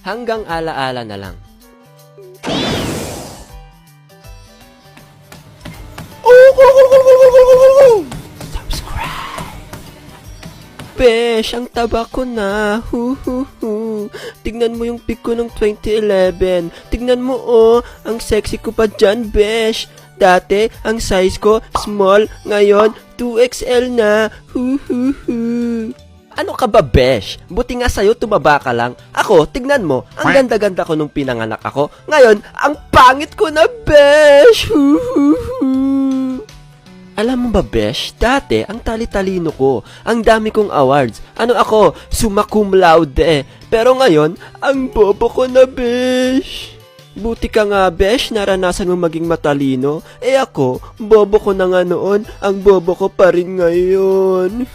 Hanggang alaala na lang. Besh, ang taba ko na. Tignan mo yung pic ko ng 2011. Tignan mo, ang sexy ko pa dyan, Besh. Dati, ang size ko, small. Ngayon, 2XL na. Ano ka ba, Besh? Buti nga sa'yo, tumaba ka lang. Ako, tignan mo, ang ganda-ganda ko nung pinanganak ako. Ngayon, ang pangit ko na, Besh. Alam mo ba, Besh, dati, ang tali-talino ko. Ang dami kong awards. Ano ako, summa cum laude. Pero ngayon, ang bobo ko na, Besh. Buti ka nga, Besh, naranasan mo maging matalino. Ako, bobo ko na nga noon. Ang bobo ko pa rin ngayon.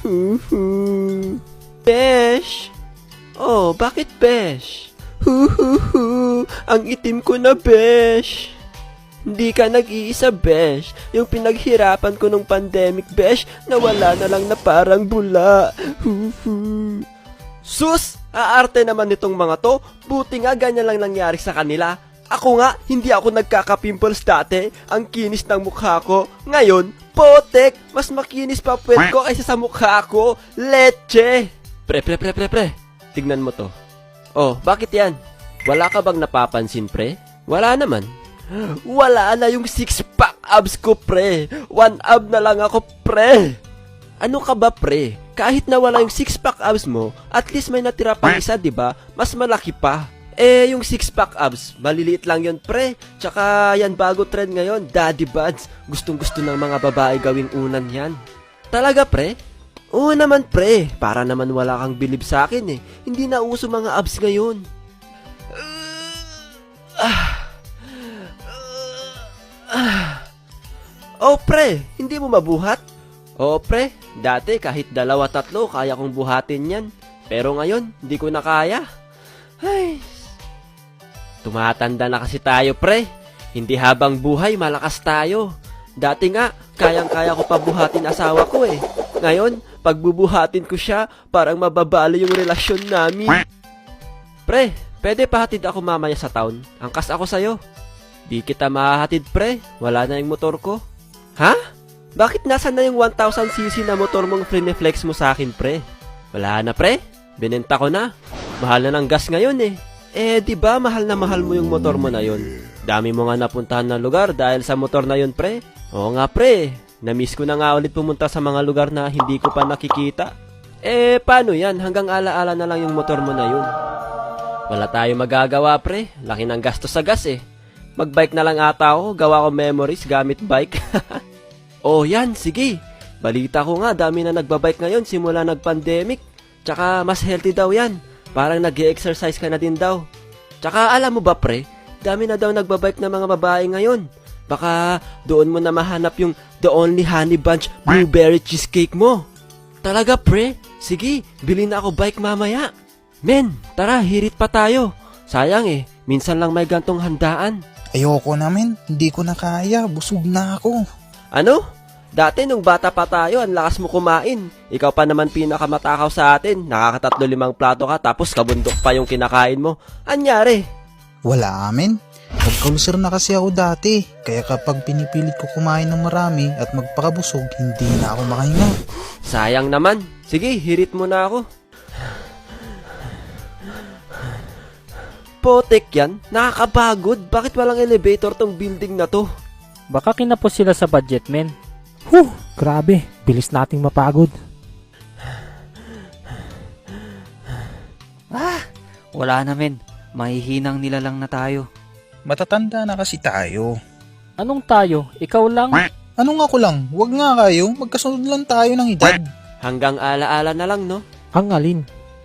Besh. Oh, bakit, Besh? Ang itim ko na, Besh. Hindi ka nag-iisa, Besh. Yung pinaghirapan ko nung pandemic, Besh, nawala na lang na parang bula. Sus! Aarte naman nitong mga to. Buti nga ganyan lang nangyari sa kanila. Ako nga, hindi ako nagkaka-pimples dati. Ang kinis ng mukha ko. Ngayon, potek! Mas makinis pa puwet ko kaysa sa mukha ko. Leche! Pre. Tignan mo to. Oh, bakit yan? Wala ka bang napapansin, pre? Wala naman. Wala na yung 6-pack abs ko, pre. 1 ab na lang ako, pre. Ano ka ba, pre? Kahit na wala yung 6-pack abs mo, at least may natira pang isa, diba? Mas malaki pa. Yung 6-pack abs, maliliit lang yun, pre. Tsaka yan bago trend ngayon, daddy buds. Gustong-gusto ng mga babae gawing unan yan. Talaga, pre? Oo naman, pre. Para naman wala kang bilib sa akin, eh. Hindi na uso mga abs ngayon. Oh, pre, hindi mo mabuhat? Oh, pre, dati kahit 2-3 kaya kong buhatin yan. Pero ngayon, hindi ko na kaya. Ay, tumatanda na kasi tayo, pre. Hindi habang buhay, malakas tayo. Dati nga, kayang-kaya ko pa buhatin asawa ko eh. Ngayon, pag bubuhatin ko siya, parang mababalo yung relasyon namin. Pre, pwede pahatid ako mamaya sa town. Angkas ako sa'yo. Di kita mahahatid, pre. Wala na yung motor ko. Ha? Bakit nasan na yung 1000cc na motor mong flex mo sa akin, pre? Wala na, pre. Binenta ko na. Mahal na ng gas ngayon eh. Di ba mahal na mahal mo yung motor mo na yun? Dami mo nga napuntahan na lugar dahil sa motor na yun, pre. Oo nga, pre. Na-miss ko na nga ulit pumunta sa mga lugar na hindi ko pa nakikita. Paano yan? Hanggang alaala na lang yung motor mo na yun. Wala tayo magagawa, pre. Laki ng gastos sa gas eh. Magbike na lang ata ako, gawa ko memories gamit bike. Oh, yan, sige. Balita ko nga, dami na nagbabike ngayon simula nag-pandemic. Tsaka mas healthy daw yan. Parang nag-e-exercise ka na din daw. Tsaka alam mo ba, pre, dami na daw nagbabike na mga babae ngayon. Baka doon mo na mahanap yung the only honey bunch blueberry cheesecake mo. Talaga, pre? Sige, bilhin na ako bike mamaya. Men, tara, hirit pa tayo. Sayang eh, minsan lang may gantong handaan. Ayoko namin, hindi ko na kaya, busog na ako. Ano? Dati nung bata pa tayo, ang lakas mo kumain. Ikaw pa naman pinakamatakaw sa atin. Nakaka3-5 plato ka, tapos kabundok pa yung kinakain mo. Anyari? Wala amin. Nagkalusir na kasi ako dati. Kaya kapag pinipilit ko kumain ng marami at magpakabusog, hindi na ako makahinga. Sayang naman. Sige, hirit mo na ako. Potek yan. Nakakapagod. Bakit walang elevator tong building na to? Baka kinapos sila sa budget, men. Grabe, bilis nating mapagod. Wala na, men. Mahihinang nilalang na tayo. Matatanda na kasi tayo. Anong tayo? Ikaw lang? Anong ako lang? Wag nga kayo, magkasunod lang tayo ng edad. Hanggang alaala na lang, no? Ang alin?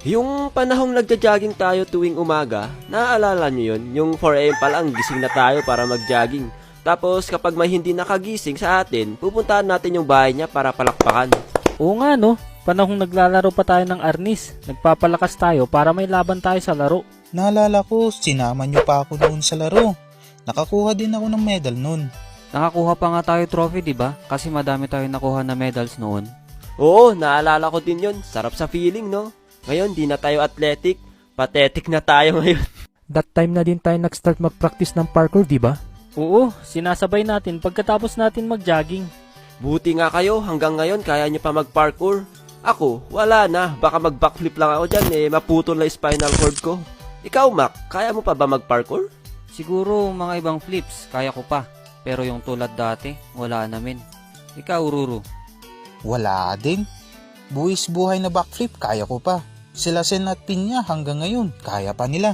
Yung panahong nagja-jogging tayo tuwing umaga, naaalala nyo yun? Yung 4am pa lang, gising na tayo para mag-jogging. Tapos kapag may hindi nakagising sa atin, pupuntahan natin yung bahay niya para palakpakan. Oo nga, no? Panahong naglalaro pa tayo ng arnis. Nagpapalakas tayo para may laban tayo sa laro. Naalala ko, sinama niyo pa ako noon sa laro. Nakakuha din ako ng medal noon. Nakakuha pa nga tayo trophy, di ba? Kasi madami tayo nakuha na medals noon. Oo, naalala ko din yun. Sarap sa feeling, no? Ngayon, di na tayo athletic. Pathetic na tayo ngayon. That time na din tayo nag-start mag-practice ng parkour, di ba? Oo, sinasabay natin pagkatapos natin mag-jogging. Buti nga kayo, hanggang ngayon kaya nyo pa mag-parkour. Ako, wala na. Baka mag-backflip lang ako dyan, maputol na spinal cord ko. Ikaw, Mac, kaya mo pa ba mag-parkour? Siguro mga ibang flips, kaya ko pa. Pero yung tulad dati, wala namin. Ikaw, Ruru. Wala din. Buwis buhay na backflip, kaya ko pa. Sila Sen at Pinya hanggang ngayon, kaya pa nila.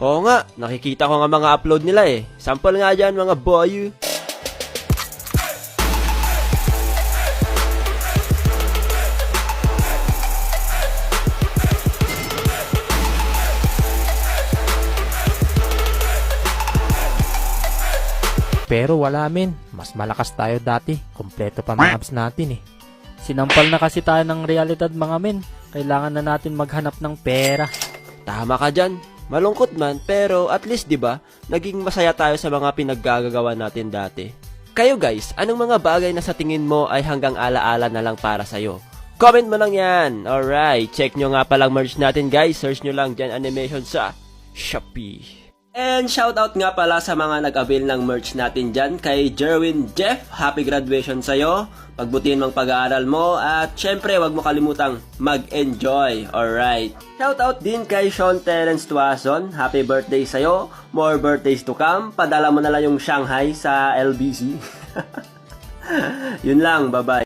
Oo nga, nakikita ko nga mga upload nila Sample nga dyan mga boy. Pero wala men, mas malakas tayo dati. Kompleto pa mga abs natin eh. Sinampal na kasi tayo ng realidad mga men. Kailangan na natin maghanap ng pera. Tama ka dyan. Malungkot man, pero at least 'di ba, naging masaya tayo sa mga pinaggagawa natin dati. Kayo guys, anong mga bagay na sa tingin mo ay hanggang alaala na lang para sa'yo? Comment mo lang yan! Alright, check nyo nga palang merch natin guys. Search nyo lang dyan animation sa Shopee. And shoutout nga pala sa mga nag-avail ng merch natin dyan kay Jerwin Jeff. Happy graduation sa'yo. Pagbutihin mong pag-aaral mo at syempre wag mo kalimutang mag-enjoy. Alright. Shoutout din kay Sean Terence Tuason. Happy birthday sa'yo. More birthdays to come. Padala mo na lang yung Shanghai sa LBC. Yun lang. Bye-bye.